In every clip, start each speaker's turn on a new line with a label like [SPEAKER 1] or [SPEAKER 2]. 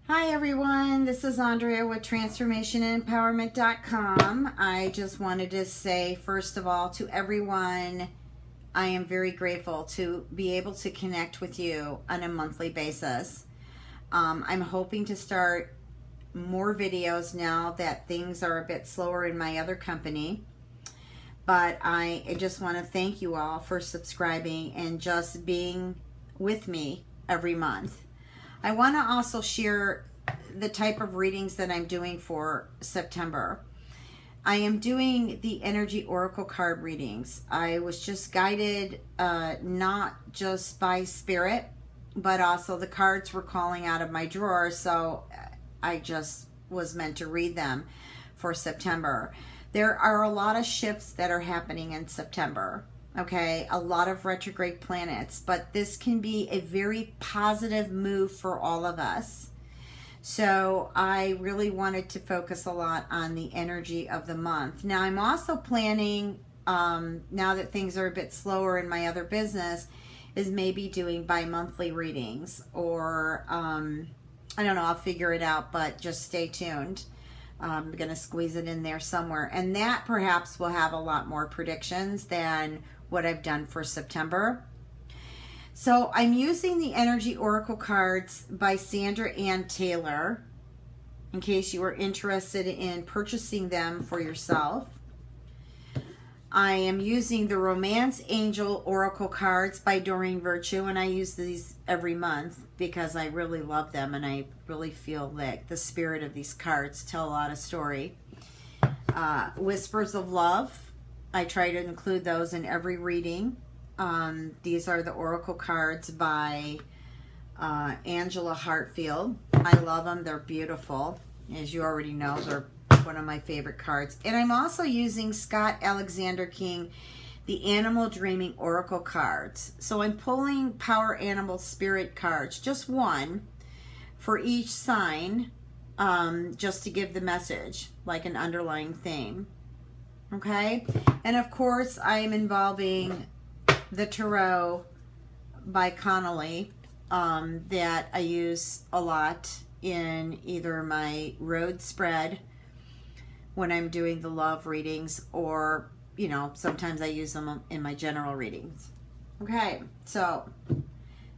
[SPEAKER 1] Hi everyone, this is Andrea with transformationandempowerment.com. I just wanted to say, first of all, to everyone, I am very grateful to be able to connect with you on a monthly basis. I'm hoping to start more videos now that things are a bit slower in my other company. But I just want to thank you all for subscribing and just being with me every month. I want to also share the type of readings that I'm doing for September. I am doing the energy oracle card readings. I was just guided not just by spirit, but also the cards were calling out of my drawer, so I just was meant to read them for September. There are a lot of shifts that are happening in September. Okay, a lot of retrograde planets, but this can be a very positive move for all of us. So I really wanted to focus a lot on the energy of the month. Now I'm also planning, now that things are a bit slower in my other business, is maybe doing bi-monthly readings, or I don't know, I'll figure it out, but just stay tuned. I'm going to squeeze it in there somewhere, and that perhaps will have a lot more predictions than what I've done for September. So I'm using the Energy Oracle cards by Sandra Ann Taylor, in case you are interested in purchasing them for yourself. I am using the Romance Angel Oracle cards by Doreen Virtue, and I use these every month because I really love them, and I really feel that the spirit of these cards tell a lot of story. Whispers of Love, I try to include those in every reading. These are the Oracle cards by Angela Hartfield. I love them. They're beautiful. As you already know, they're one of my favorite cards. And I'm also using Scott Alexander King, the Animal Dreaming Oracle cards. So I'm pulling Power Animal Spirit cards, just one for each sign, just to give the message, like an underlying theme. Okay? And of course, I am involving the Tarot by Connolly, that I use a lot in either my road spread when I'm doing the love readings, or, you know, sometimes I use them in my general readings. Okay, so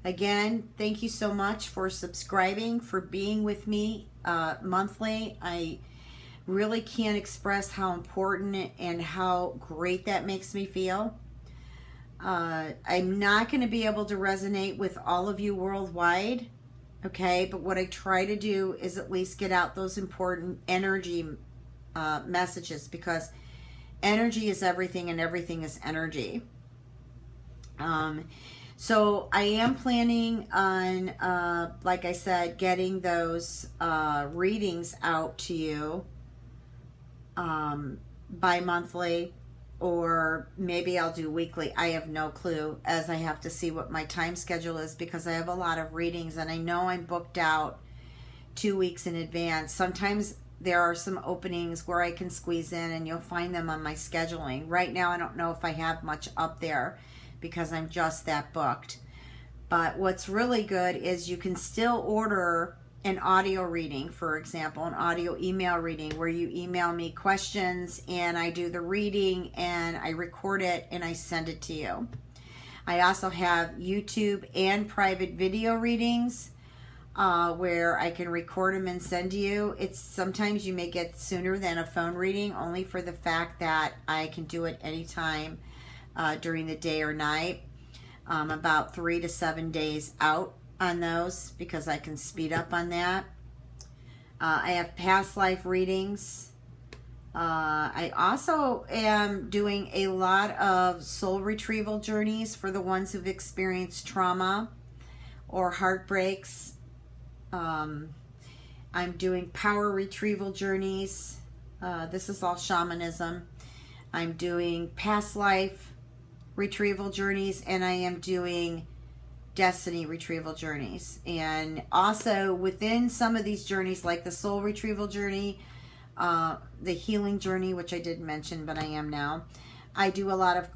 [SPEAKER 1] again, thank you so much for subscribing, for being with me monthly. I really can't express how important and how great that makes me feel. I'm not going to be able to resonate with all of you worldwide, okay? But what I try to do is at least get out those important energy messages, because energy is everything and everything is energy. So I am planning on, like I said, getting those readings out to you bi-monthly, or maybe I'll do weekly. I have no clue, as I have to see what my time schedule is, because I have a lot of readings and I know I'm booked out 2 weeks in advance. Sometimes there are some openings where I can squeeze in, and you'll find them on my scheduling. Right now I don't know if I have much up there because I'm just that booked. But what's really good is you can still order an audio reading, for example, an audio email reading, where you email me questions and I do the reading and I record it and I send it to you. I also have YouTube and private video readings where I can record them and send to you. It's sometimes you may get sooner than a phone reading, only for the fact that I can do it anytime during the day or night. About 3 to 7 days out on those, because I can speed up on that. I have past life readings. I also am doing a lot of soul retrieval journeys for the ones who've experienced trauma or heartbreaks. I'm doing power retrieval journeys. This is all shamanism. I'm doing past life retrieval journeys, and I am doing destiny retrieval journeys. And also within some of these journeys, like the soul retrieval journey, the healing journey, which I did mention, but I am now, I do a lot of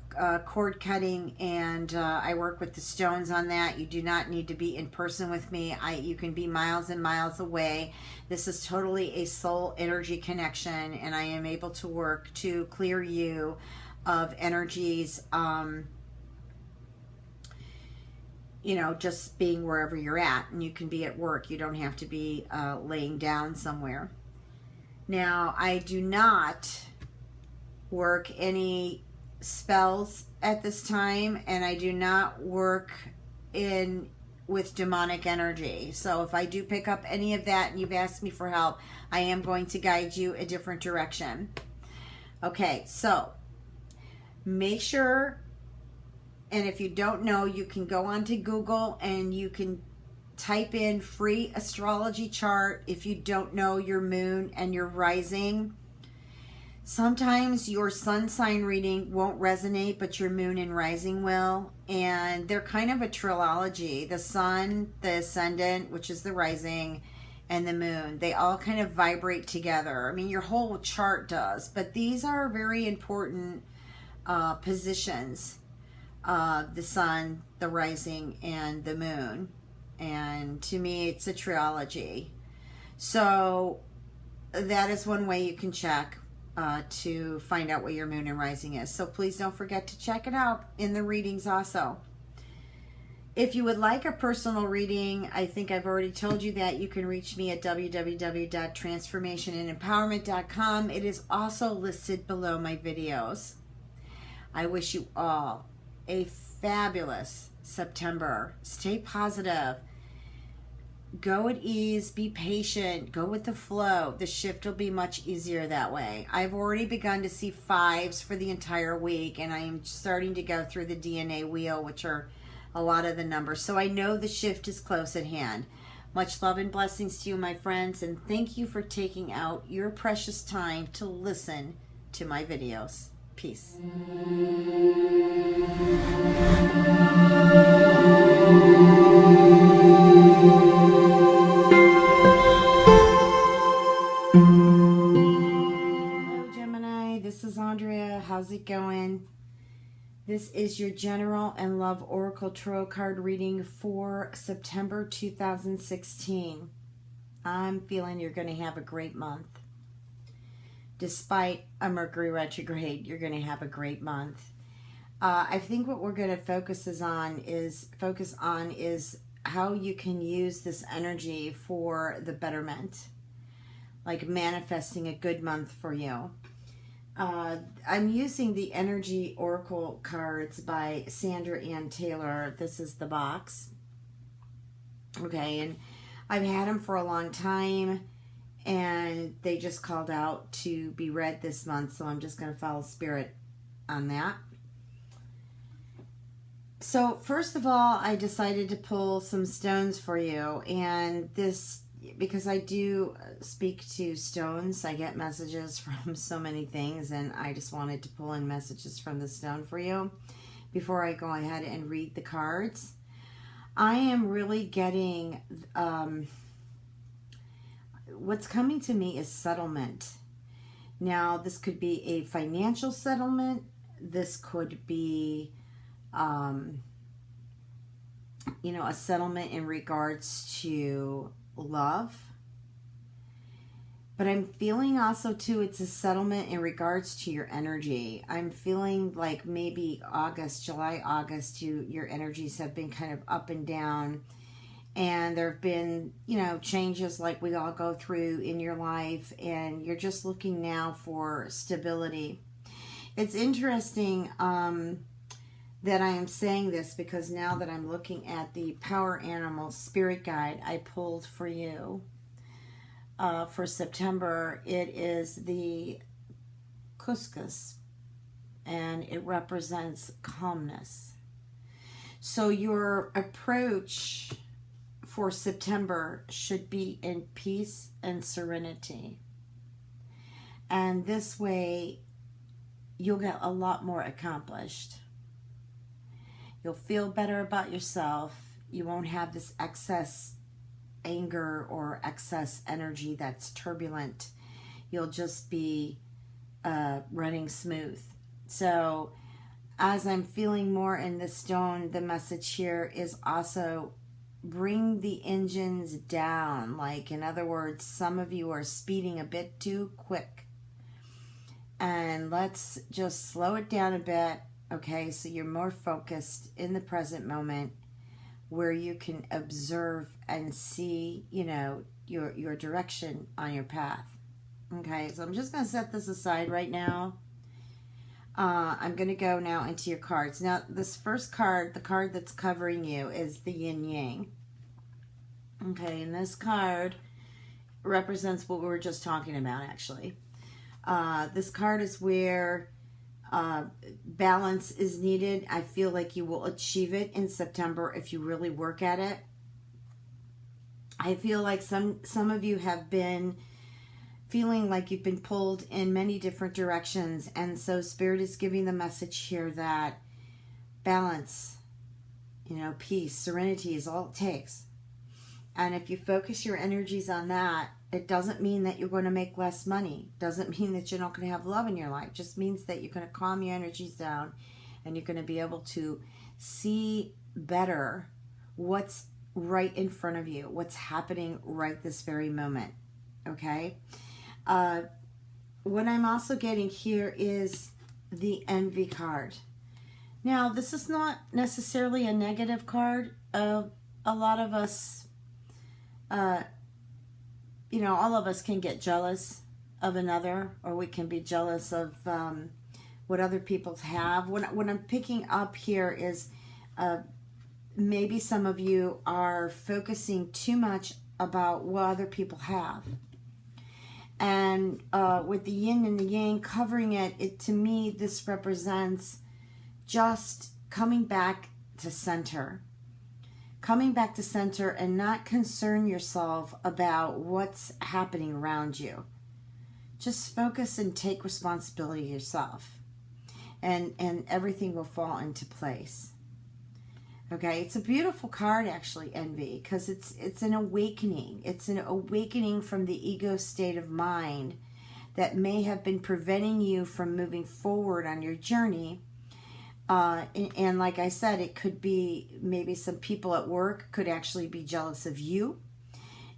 [SPEAKER 1] cord cutting, and I work with the stones on that. You do not need to be in person with me. You can be miles and miles away. This is totally a soul energy connection, and I am able to work to clear you of energies, you know, just being wherever you're at. And you can be at work. You don't have to be laying down somewhere. Now, I do not work any spells at this time, and I do not work with demonic energy. So if I do pick up any of that and you've asked me for help, I am going to guide you a different direction. Okay, so make sure, and if you don't know, you can go onto Google and you can type in free astrology chart if you don't know your moon and your rising. Sometimes your sun sign reading won't resonate, but your moon and rising will. And they're kind of a trilogy. The sun, the ascendant, which is the rising, and the moon. They all kind of vibrate together. I mean, your whole chart does. But these are very important positions. The sun, the rising, and the moon. And to me, it's a trilogy. So that is one way you can check to find out what your moon and rising is. So please don't forget to check it out in the readings also. If you would like a personal reading, I think I've already told you that. You can reach me at www.transformationandempowerment.com. It is also listed below my videos. I wish you all a fabulous September. Stay positive. Go at ease, be patient, go with the flow. The shift will be much easier that way. I've already begun to see 5s for the entire week, and I am starting to go through the DNA wheel, which are a lot of the numbers. So I know the shift is close at hand. Much love and blessings to you, my friends, and thank you for taking out your precious time to listen to my videos. Peace. Hello, Gemini. This is Andrea. How's it going? This is your General and Love Oracle Tarot card reading for September 2016. I'm feeling you're going to have a great month. Despite a Mercury retrograde, you're going to have a great month. I think what we're going to focus on is how you can use this energy for the betterment, like manifesting a good month for you. I'm using the Energy Oracle cards by Sandra Ann Taylor. This is the box. Okay, and I've had them for a long time, and they just called out to be read this month, so I'm just going to follow spirit on that. So first of all, I decided to pull some stones for you, and this, because I do speak to stones, I get messages from so many things, and I just wanted to pull in messages from the stone for you before I go ahead and read the cards. I am really getting, what's coming to me is settlement. Now, this could be a financial settlement. This could be, you know, a settlement in regards to love. But I'm feeling also too, it's a settlement in regards to your energy. I'm feeling like maybe August, July, August, your energies have been kind of up and down. And there have been, you know, changes like we all go through in your life. And you're just looking now for stability. It's interesting that I am saying this because now that I'm looking at the Power Animal Spirit Guide I pulled for you for September, it is the Cuscus, and it represents calmness. So your approach for September should be in peace and serenity. And this way, you'll get a lot more accomplished. You'll feel better about yourself. You won't have this excess anger or excess energy that's turbulent. You'll just be running smooth. So as I'm feeling more in the stone, the message here is also bring the engines down. Like, in other words, some of you are speeding a bit too quick. And let's just slow it down a bit, okay? So you're more focused in the present moment, where you can observe and see, you know, your direction on your path. Okay, so I'm just going to set this aside right now. I'm going to go now into your cards. Now, this first card, the card that's covering you, is the yin yang. Okay, and this card represents what we were just talking about, actually. This card is where balance is needed. I feel like you will achieve it in September if you really work at it. I feel like some of you have been feeling like you've been pulled in many different directions, and so Spirit is giving the message here that balance, you know, peace, serenity is all it takes. And if you focus your energies on that, it doesn't mean that you're going to make less money. Doesn't mean that you're not going to have love in your life. Just means that you're going to calm your energies down, and you're going to be able to see better what's right in front of you, what's happening right this very moment. Okay? What I'm also getting here is the envy card. Now, this is not necessarily a negative card. A lot of us, you know, all of us can get jealous of another, or we can be jealous of what other people have. What I'm picking up here is maybe some of you are focusing too much about what other people have. And with the yin and the yang covering it, to me, this represents just coming back to center. Coming back to center and not concern yourself about what's happening around you. Just focus and take responsibility yourself. And everything will fall into place. Okay, it's a beautiful card, actually, envy, because it's an awakening. It's an awakening from the ego state of mind that may have been preventing you from moving forward on your journey. And like I said, it could be maybe some people at work could actually be jealous of you.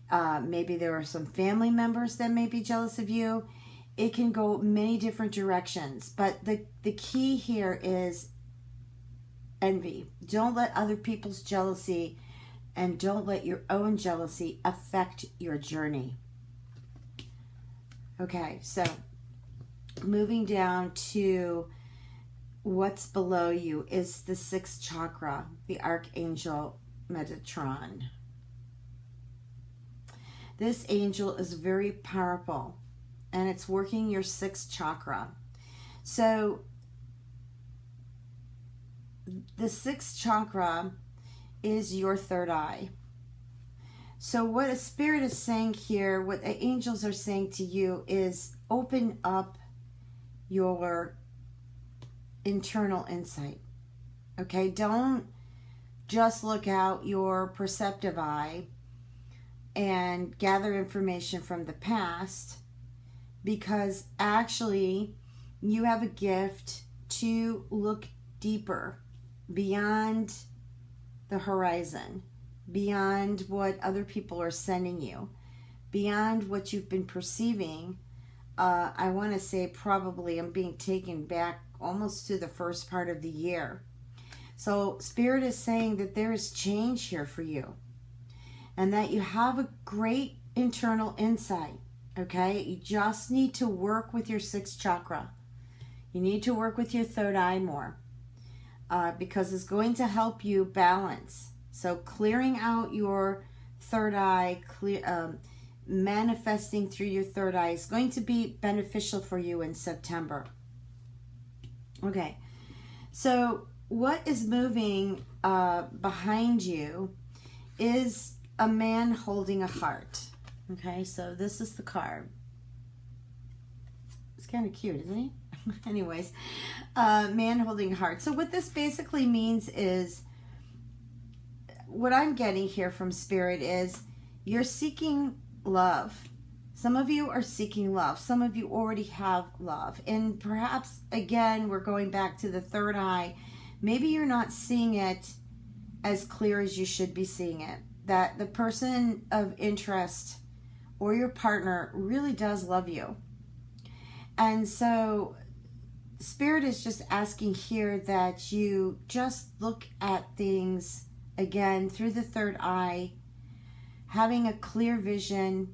[SPEAKER 1] Maybe there are some family members that may be jealous of you. It can go many different directions. But the key here is envy. Don't let other people's jealousy and don't let your own jealousy affect your journey. Okay, so moving down to what's below you is the sixth chakra, the Archangel Metatron. This angel is very powerful, and it's working your sixth chakra. So the sixth chakra is your third eye. So what a spirit is saying here, what the angels are saying to you is open up your internal insight. Okay, don't just look out your perceptive eye and gather information from the past, because actually you have a gift to look deeper, beyond the horizon, beyond what other people are sending you, beyond what you've been perceiving. I want to say probably I'm being taken back almost to the first part of the year. So Spirit is saying that there is change here for you, and that you have a great internal insight. Okay, you just need to work with your sixth chakra. You need to work with your third eye more. Because it's going to help you balance. So clearing out your third eye, manifesting through your third eye is going to be beneficial for you in September. Okay, so what is moving behind you is a man holding a heart. Okay, so this is the card. It's kind of cute, isn't he? Anyways, man holding a heart. So what this basically means is, what I'm getting here from Spirit is you're seeking love. Some of you are seeking love. Some of you already have love. And perhaps, again, we're going back to the third eye. Maybe you're not seeing it as clear as you should be seeing it. That the person of interest or your partner really does love you. And so Spirit is just asking here that you just look at things again through the third eye, having a clear vision,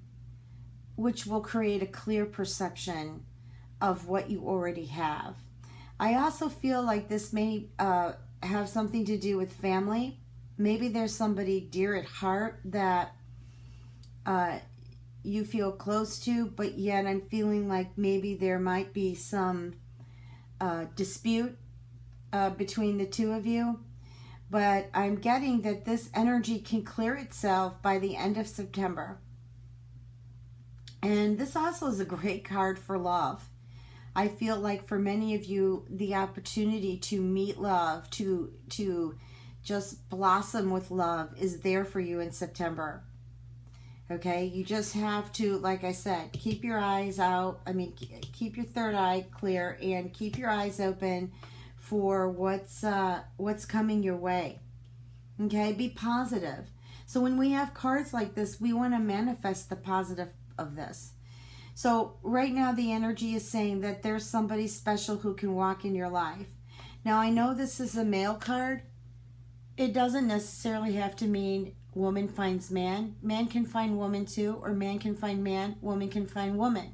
[SPEAKER 1] which will create a clear perception of what you already have. I also feel like this may have something to do with family. Maybe there's somebody dear at heart that you feel close to, but yet I'm feeling like maybe there might be some dispute between the two of you. But I'm getting that this energy can clear itself by the end of September. And this also is a great card for love. I feel like for many of you, the opportunity to meet love, to just blossom with love is there for you in September. Okay, you just have to, like I said, keep your eyes out. Keep your third eye clear and keep your eyes open for what's coming your way. Okay, be positive. So when we have cards like this, we want to manifest the positive of this. So right now the energy is saying that there's somebody special who can walk in your life. Now I know this is a male card. It doesn't necessarily have to mean woman finds man. Man can find woman too, or man can find man, woman can find woman.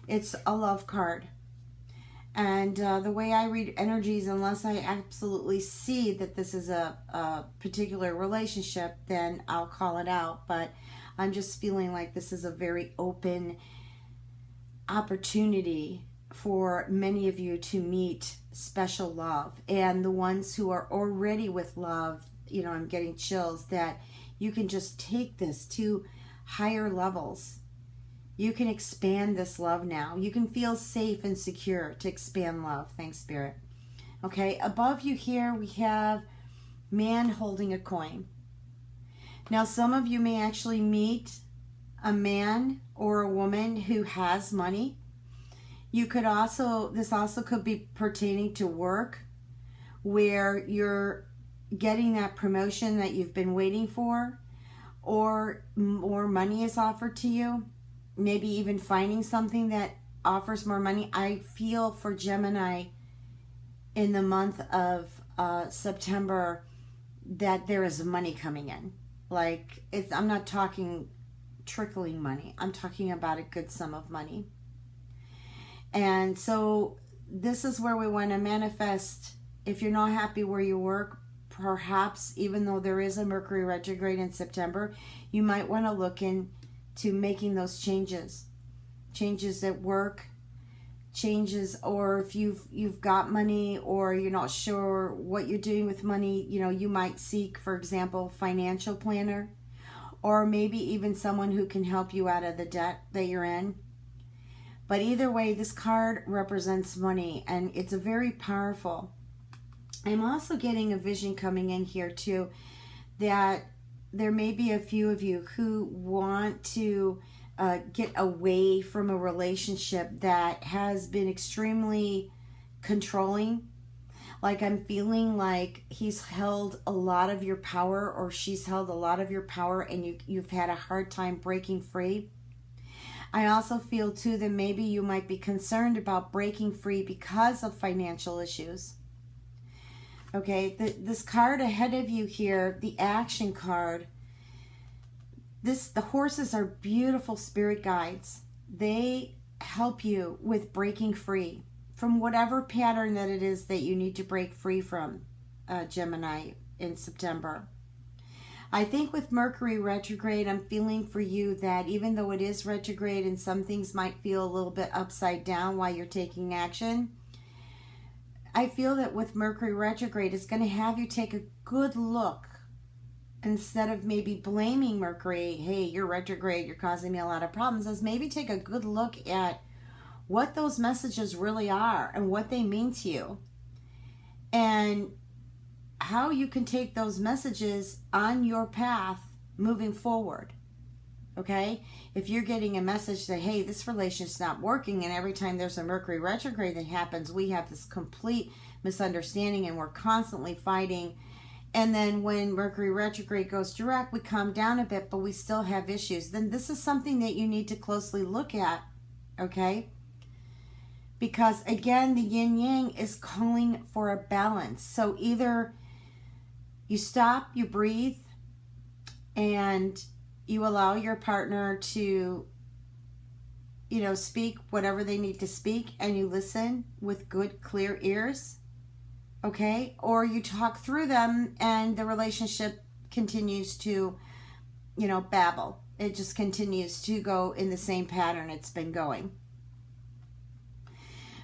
[SPEAKER 1] It's a love card. And the way I read energies, unless I absolutely see that this is a particular relationship, then I'll call it out. But I'm just feeling like this is a very open opportunity for many of you to meet special love. And the ones who are already with love, you know, I'm getting chills that you can just take this to higher levels. You can expand this love now. You can feel safe and secure to expand love. Thanks, Spirit. Okay, above you here we have man holding a coin. Now, some of you may actually meet a man or a woman who has money. You could also, this also could be pertaining to work, where you're getting that promotion that you've been waiting for, or more money is offered to you. Maybe even finding something that offers more money. I feel for Gemini in the month of September that there is money coming in. Like, I'm not talking trickling money. I'm talking about a good sum of money. And so this is where we want to manifest. If you're not happy where you work, perhaps even though there is a Mercury retrograde in September, you might want to look into making those changes at work, changes, or if you've got money or you're not sure what you're doing with money, you know, you might seek, for example, financial planner, or maybe even someone who can help you out of the debt that you're in. But either way, this card represents money, and it's a very powerful. I'm also getting a vision coming in here too, that there may be a few of you who want to get away from a relationship that has been extremely controlling. Like, I'm feeling like he's held a lot of your power, or she's held a lot of your power, and you've had a hard time breaking free. I also feel too that maybe you might be concerned about breaking free because of financial issues. Okay, this card ahead of you here, the action card, the horses are beautiful spirit guides. They help you with breaking free from whatever pattern that it is that you need to break free from, Gemini, in September. I think with Mercury retrograde, I'm feeling for you that even though it is retrograde and some things might feel a little bit upside down while you're taking action, I feel that with Mercury retrograde, it's going to have you take a good look. Instead of maybe blaming Mercury, hey, you're retrograde, you're causing me a lot of problems, is maybe take a good look at what those messages really are and what they mean to you. And how you can take those messages on your path moving forward. Okay? If you're getting a message that, hey, this relationship's not working, and every time there's a Mercury retrograde that happens, we have this complete misunderstanding and we're constantly fighting. And then when Mercury retrograde goes direct, we calm down a bit, but we still have issues. Then this is something that you need to closely look at, okay? Because again, the yin yang is calling for a balance. So either you stop, you breathe, and you allow your partner to, you know, speak whatever they need to speak, and you listen with good, clear ears, okay? Or you talk through them and the relationship continues to, you know, babble. It just continues to go in the same pattern it's been going.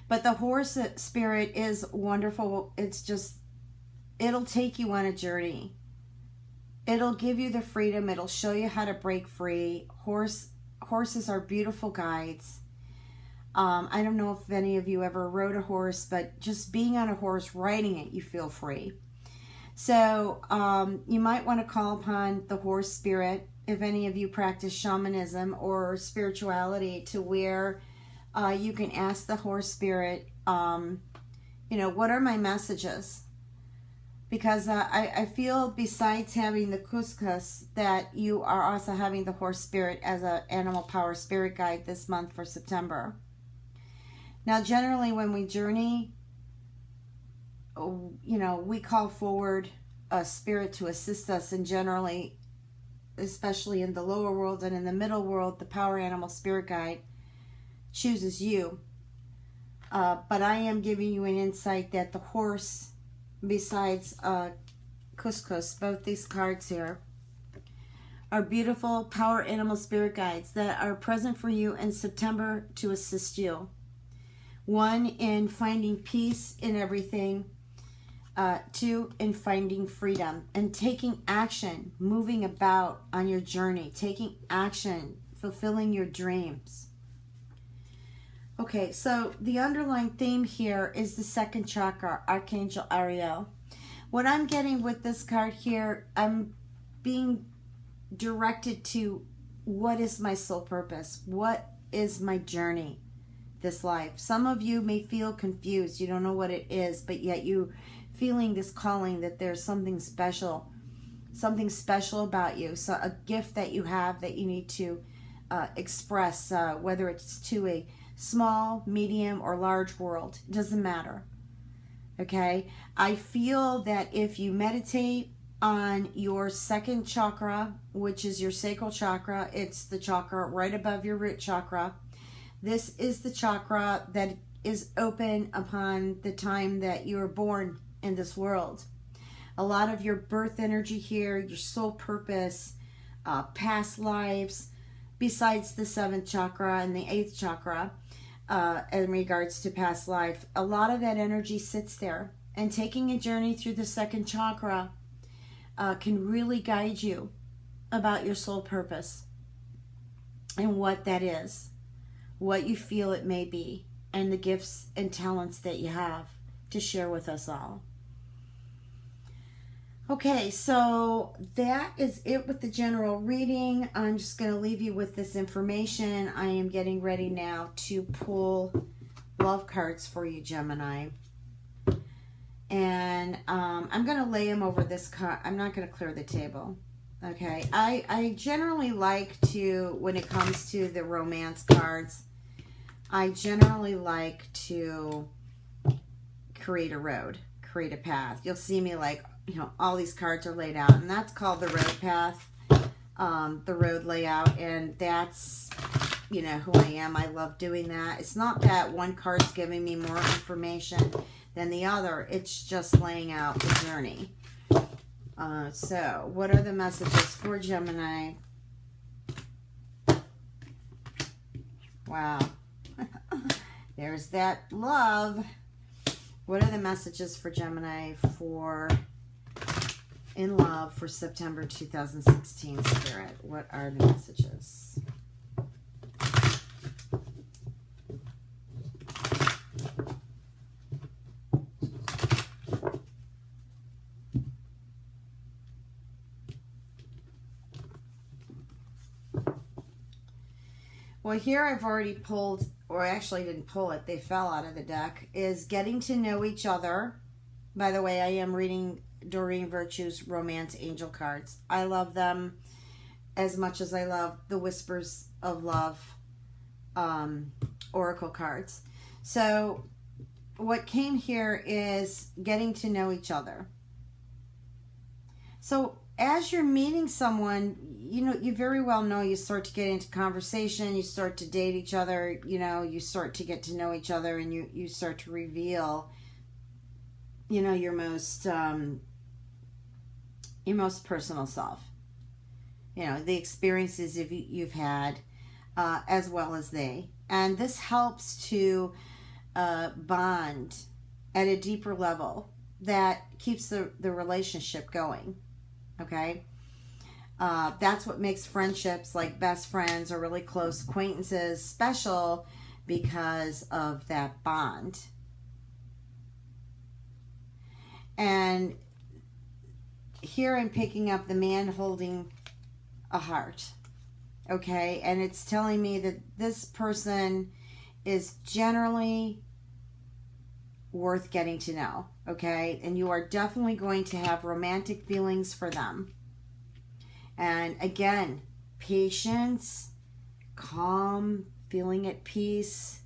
[SPEAKER 1] But the horse spirit is wonderful. It's just, it'll take you on a journey. It'll give you the freedom. It'll show you how to break free. Horses are beautiful guides. I don't know if any of you ever rode a horse, but just being on a horse, riding it, you feel free. So you might want to call upon the horse spirit if any of you practice shamanism or spirituality, to where you can ask the horse spirit, you know, what are my messages? Because I feel besides having the couscous that you are also having the horse spirit as an animal power spirit guide this month for September. Now, generally when we journey, you know, we call forward a spirit to assist us, and generally, especially in the lower world and in the middle world, the power animal spirit guide chooses you. But I am giving you an insight that the horse, besides couscous, both these cards here are beautiful power animal spirit guides that are present for you in September to assist you. One, in finding peace in everything. Two, in finding freedom and taking action, moving about on your journey, taking action, fulfilling your dreams. Okay, so the underlying theme here is the second chakra, Archangel Ariel. What I'm getting with this card here, I'm being directed to, what is my soul purpose? What is my journey, this life? Some of you may feel confused. You don't know what it is, but yet you feeling this calling that there's something special about you. So a gift that you have that you need to express, whether it's to a small, medium, or large world. It doesn't matter. Okay? I feel that if you meditate on your second chakra, which is your sacral chakra, it's the chakra right above your root chakra. This is the chakra that is open upon the time that you were born in this world. A lot of your birth energy here, your soul purpose, past lives, besides the 7th chakra and the 8th chakra, in regards to past life, a lot of that energy sits there. And taking a journey through the 2nd chakra can really guide you about your soul purpose and what that is, what you feel it may be, and the gifts and talents that you have to share with us all. Okay, so that is it with the general reading. I'm just going to leave you with this information. I am getting ready now to pull love cards for you, Gemini. And I'm going to lay them over this card. I'm not going to clear the table. Okay, I generally like to, when it comes to the romance cards, I generally like to create a road, create a path. You'll see me like, you know, all these cards are laid out, and that's called the road path, the road layout, and that's, you know, who I am. I love doing that. It's not that one card's giving me more information than the other. It's just laying out the journey. So, what are the messages for Gemini? Wow. There's that love. What are the messages for Gemini for in love for September 2016, Spirit? What are the messages? Well, here I've already pulled, or I actually didn't pull it, they fell out of the deck, is getting to know each other. By the way, I am reading Doreen Virtue's Romance Angel cards. I love them as much as I love the Whispers of Love Oracle cards. So what came here is getting to know each other. So as you're meeting someone, you know, you very well know, you start to get into conversation, you start to date each other, you know, you start to get to know each other, and you start to reveal, you know, your most personal self. You know, the experiences you've had, as well as they. And this helps to bond at a deeper level that keeps the relationship going. Okay? That's what makes friendships like best friends or really close acquaintances special, because of that bond. And here I'm picking up the man holding a heart. Okay? And it's telling me that this person is generally worth getting to know. Okay? And you are definitely going to have romantic feelings for them. And again, patience, calm, feeling at peace,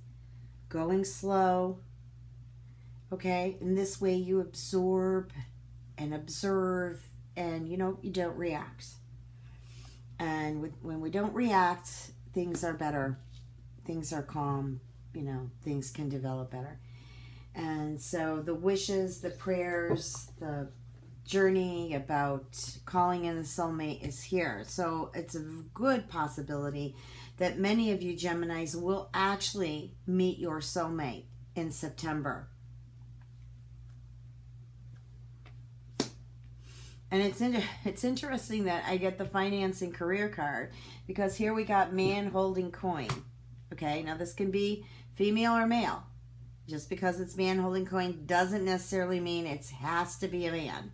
[SPEAKER 1] going slow. Okay? In this way you absorb and observe, and you know, you don't react. And when we don't react, things are better. Things are calm. You know, things can develop better. And so the wishes, the prayers, the journey about calling in the soulmate is here. So it's a good possibility that many of you Geminis will actually meet your soulmate in September. And it's interesting that I get the finance and career card, because here we got man holding coin. Okay, now this can be female or male. Just because it's man holding coin doesn't necessarily mean it has to be a man.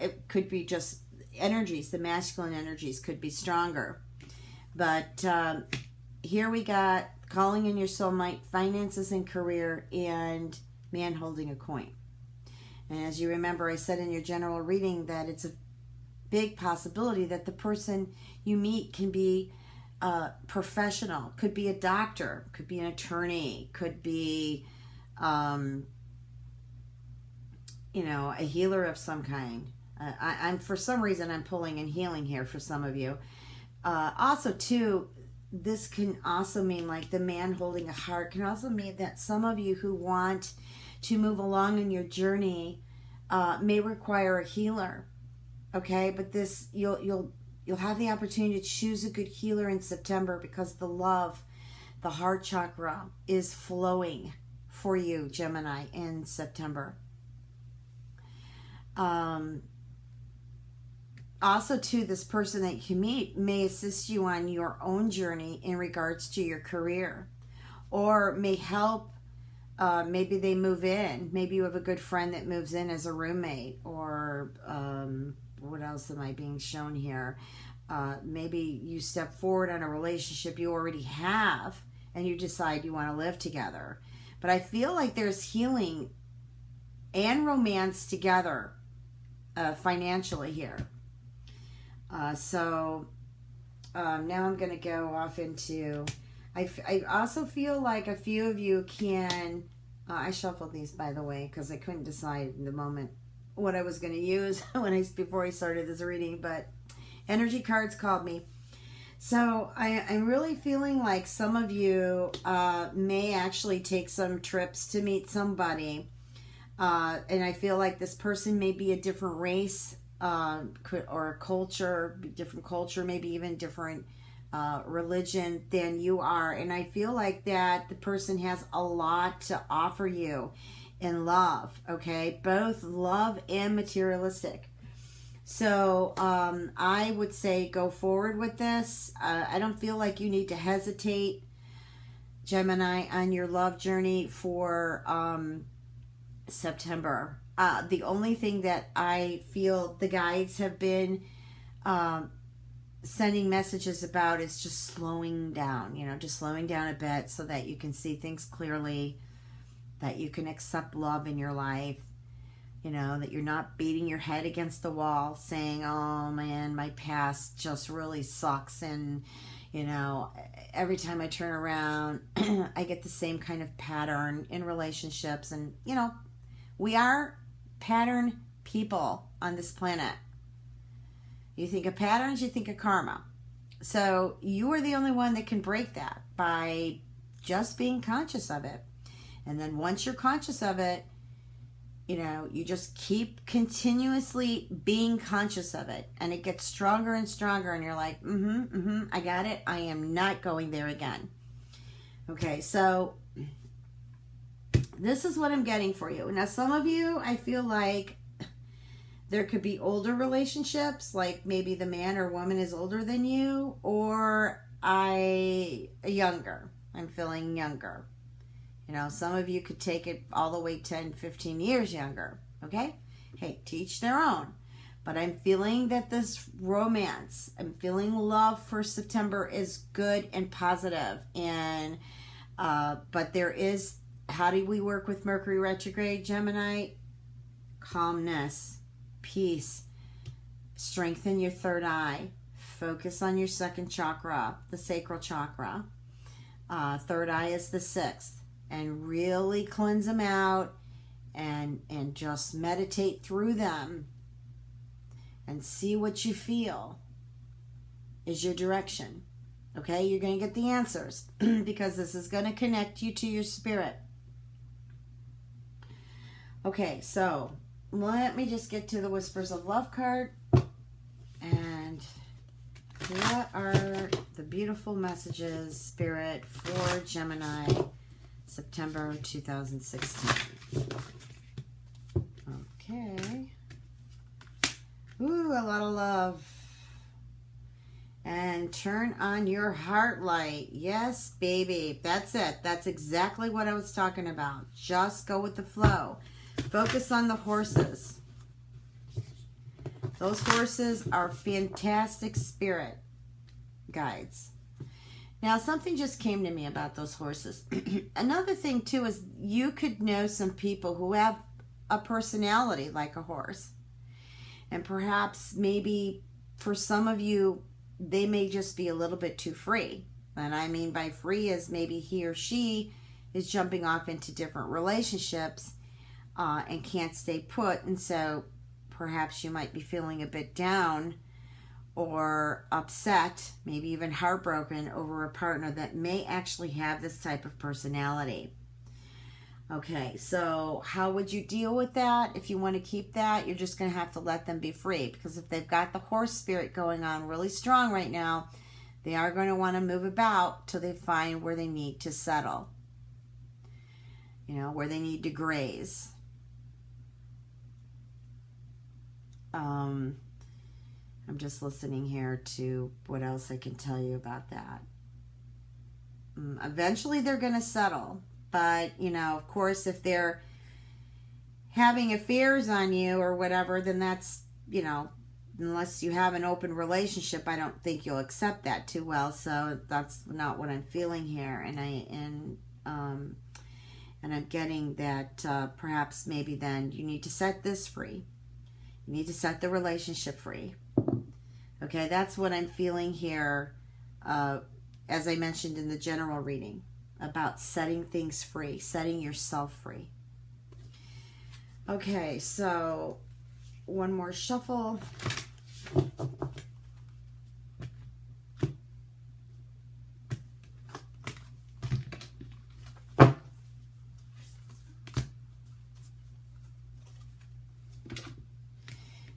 [SPEAKER 1] It could be just energies, the masculine energies could be stronger. But here we got calling in your soulmate, finances and career, and man holding a coin. And as you remember, I said in your general reading that it's a big possibility that the person you meet can be professional, could be a doctor, could be an attorney, could be, you know, a healer of some kind. I'm for some reason I'm pulling in healing here for some of you. Also, too, this can also mean, like the man holding a heart can also mean that some of you who want to move along in your journey may require a healer. Okay, but this you'll have the opportunity to choose a good healer in September, because the love, the heart chakra is flowing for you, Gemini, in September. Also, too, this person that you meet may assist you on your own journey in regards to your career, or may help. Maybe they move in. Maybe you have a good friend that moves in as a roommate, or what else am I being shown here? Maybe you step forward on a relationship you already have, and you decide you want to live together. But I feel like there's healing and romance together financially here. So now I'm going to go off into... I also feel like a few of you can... I shuffled these, by the way, because I couldn't decide in the moment what I was going to use before I started this reading, but energy cards called me. So I'm really feeling like some of you may actually take some trips to meet somebody, and I feel like this person may be a different race or a culture, different culture, maybe even different religion than you are. And I feel like that the person has a lot to offer you in love, okay? Both love and materialistic. So I would say go forward with this. I don't feel like you need to hesitate, Gemini, on your love journey for September. The only thing that I feel the guides have been sending messages about is just slowing down, just slowing down a bit so that you can see things clearly, that you can accept love in your life, that you're not beating your head against the wall saying, oh man, my past just really sucks. And, every time I turn around, I get the same kind of pattern in relationships. And, we are pattern people on this planet. You think of patterns, you think of karma. So you are the only one that can break that by just being conscious of it. And then once you're conscious of it, you just keep continuously being conscious of it. And it gets stronger and stronger. And you're like, I got it. I am not going there again. Okay, so this is what I'm getting for you. Now, some of you, I feel like there could be older relationships, like maybe the man or woman is older than you, or younger. I'm feeling younger. Some of you could take it all the way 10, 15 years younger. Okay? Hey, to each their own. But I'm feeling that this romance, I'm feeling love for September is good and positive. And, but there is, how do we work with Mercury retrograde, Gemini? Calmness, peace, strengthen your third eye, focus on your second chakra, the sacral chakra. Third eye is the sixth. And really cleanse them out and just meditate through them and see what you feel is your direction. Okay, you're going to get the answers because this is going to connect you to your spirit. Okay, so let me just get to the Whispers of Love card. And what are the beautiful messages, Spirit, for Gemini, September 2016. Okay. Ooh, a lot of love. And turn on your heart light. Yes, baby. That's it. That's exactly what I was talking about. Just go with the flow. Focus on the horses. Those horses are fantastic spirit guides. Now, something just came to me about those horses. Another thing, too, is you could know some people who have a personality like a horse. And perhaps maybe for some of you, they may just be a little bit too free. And I mean by free is maybe he or she is jumping off into different relationships and can't stay put. And so perhaps you might be feeling a bit down or upset, maybe even heartbroken over a partner that may actually have this type of personality. Okay, so how would you deal with that? If you want to keep that, you're just going to have to let them be free, because if they've got the horse spirit going on really strong right now, they are going to want to move about till they find where they need to settle, where they need to graze. I'm just listening here to what else I can tell you about that. Eventually they're going to settle. But, of course, if they're having affairs on you or whatever, then that's, unless you have an open relationship, I don't think you'll accept that too well. So that's not what I'm feeling here. And I'm getting that perhaps maybe then you need to set this free. You need to set the relationship free. Okay, that's what I'm feeling here, as I mentioned in the general reading, about setting things free, setting yourself free. Okay, so one more shuffle.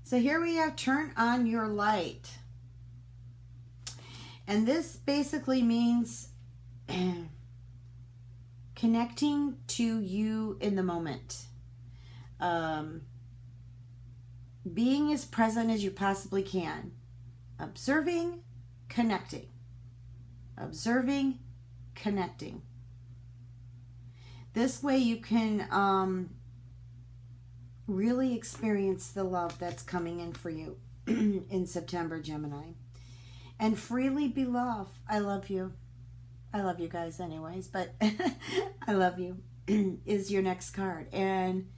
[SPEAKER 1] So here we have turn on your light. And this basically means connecting to you in the moment. Being as present as you possibly can. Observing, connecting. Observing, connecting. This way you can really experience the love that's coming in for you in September, Gemini. and freely be loved. I love you. I love you guys anyways, but I love you is your next card. And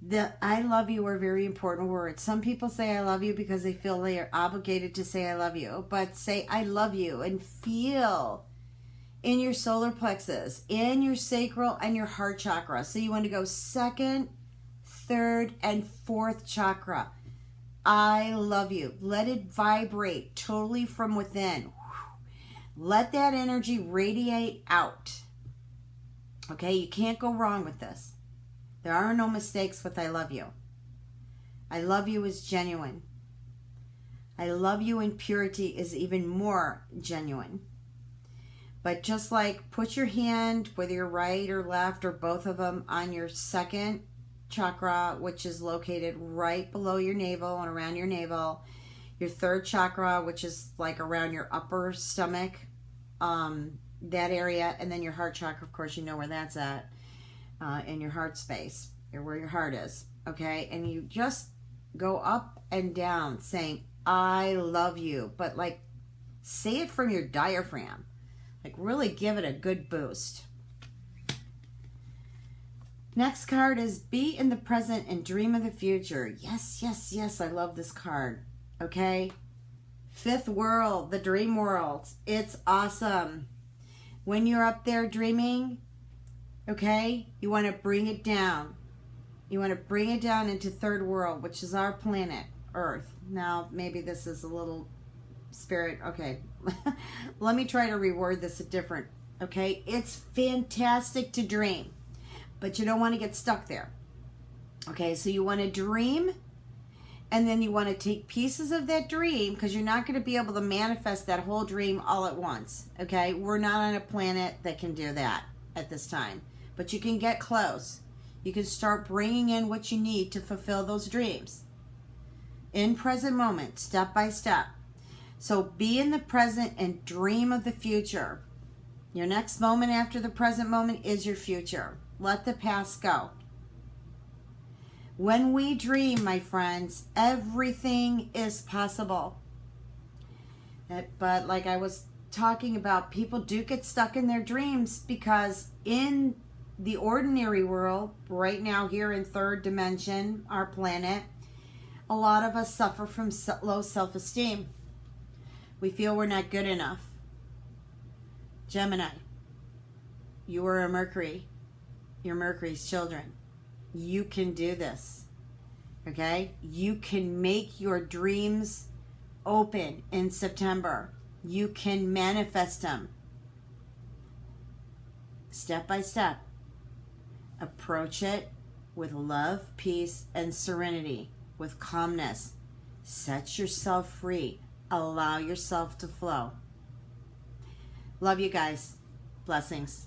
[SPEAKER 1] the I love you are very important words. Some people say I love you because they feel they are obligated to say I love you, but say I love you and feel in your solar plexus, in your sacral and your heart chakra. So you want to go second, third, and fourth chakra. I love you. Let it vibrate totally from within. Let that energy radiate out. Okay, you can't go wrong with this. There are no mistakes with I love you. I love you is genuine. I love you in purity is even more genuine. But just like put your hand, whether you're right or left or both of them, on your second chakra, which is located right below your navel and around your navel. Your third chakra, which is like around your upper stomach, that area, and then your heart chakra, of course, you know where that's at, in your heart space, or where your heart is, okay? And you just go up and down saying, I love you, but like, say it from your diaphragm. Like, really give it a good boost. Next card is be in the present and dream of the future. Yes, yes, yes, I love this card. Okay? Fifth world, the dream world. It's awesome. When you're up there dreaming, okay, you want to bring it down. You want to bring it down into third world, which is our planet, Earth. Now, maybe this is a little spirit. Okay. Let me try to reword this different. Okay? It's fantastic to dream, but you don't want to get stuck there. Okay? So you want to dream, and then you want to take pieces of that dream, because you're not going to be able to manifest that whole dream all at once. Okay? We're not on a planet that can do that at this time. But you can get close. You can start bringing in what you need to fulfill those dreams. In present moment, step by step. So be in the present and dream of the future. Your next moment after the present moment is your future. Let the past go. When we dream, my friends, everything is possible. But like I was talking about, people do get stuck in their dreams because in the ordinary world, right now here in third dimension, our planet, a lot of us suffer from low self-esteem. We feel we're not good enough. Gemini, you are a Mercury. You're Mercury's children. You can do this. Okay? You can make your dreams open in September. You can manifest them. Step by step. Approach it with love, peace, and serenity. With calmness. Set yourself free. Allow yourself to flow. Love you guys. Blessings.